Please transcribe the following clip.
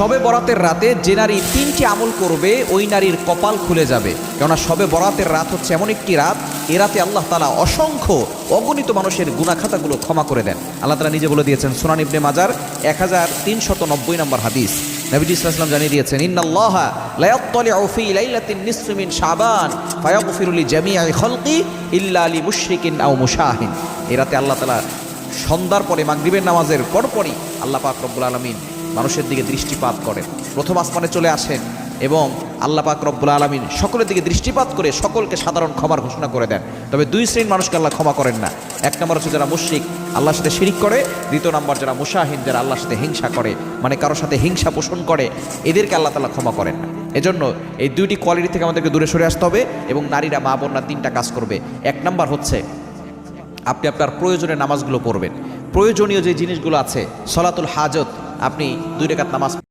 শবে বরাতের রাতে যে নারী 3টি আমল করবে ওই নারীর কপাল খুলে যাবে। কেননা শবে বরাতের রাত হচ্ছে এমন একটি রাত, এ রাতে আল্লাহ তাআলা অসংখ্য অগণিত মানুষের গুনাহ খাতাগুলো ক্ষমা করে দেন। আল্লাহ তাআলা নিজে বলে দিয়েছেন সুনান ইবনে মাজার 1390 নম্বর হাদিস, নবীজি সাল্লাল্লাহু আলাইহি ওয়াসাল্লাম জানিয়ে দিয়েছেন, ইন্নাল্লাহা লা ইয়াত্তালিউ ফি লাইলাতিন নিসফি মিন শাবান ফায়াগফিরু লিজামিই খালকি ইল্লা লিমুশরিকিন আও মুশাহিন। এ রাতে আল্লাহ তাআলা সন্ধ্যার পরে মাগরিবের নামাজের পরপরই আল্লাহ পাক রব্বুল আলামিন মানুষের দিকে দৃষ্টিপাত করেন, প্রথম আসমানে চলে আসেন এবং আল্লাহ পাক রব্বুল আলামিন সকলের দিকে দৃষ্টিপাত করে সকলকে সাধারণ ক্ষমার ঘোষণা করে দেন। তবে দুই শ্রেণীর মানুষকে আল্লাহ ক্ষমা করেন না। এক নম্বর হচ্ছে যারা মুশরিক, আল্লাহর সাথে শিরিক করে। দ্বিতীয় নম্বর যারা মুশাহিন, যারা আল্লাহর সাথে হিংসা করে, মানে কারোর সাথে হিংসা পোষণ করে, এদেরকে আল্লাহ তাআলা ক্ষমা করেন না। এজন্য এই দুইটি কোয়ালিটি থেকে আমাদেরকে দূরে সরে আসতে হবে এবং নারীরা মা বোনরা 3টা কাজ করবে। এক নম্বর হচ্ছে আপনি আপনার প্রয়োজনীয় নামাজগুলো পড়বেন। প্রয়োজনীয় যে জিনিসগুলো আছে, সলাতুল হাজত, আপনি 2 রাকাত নামাজ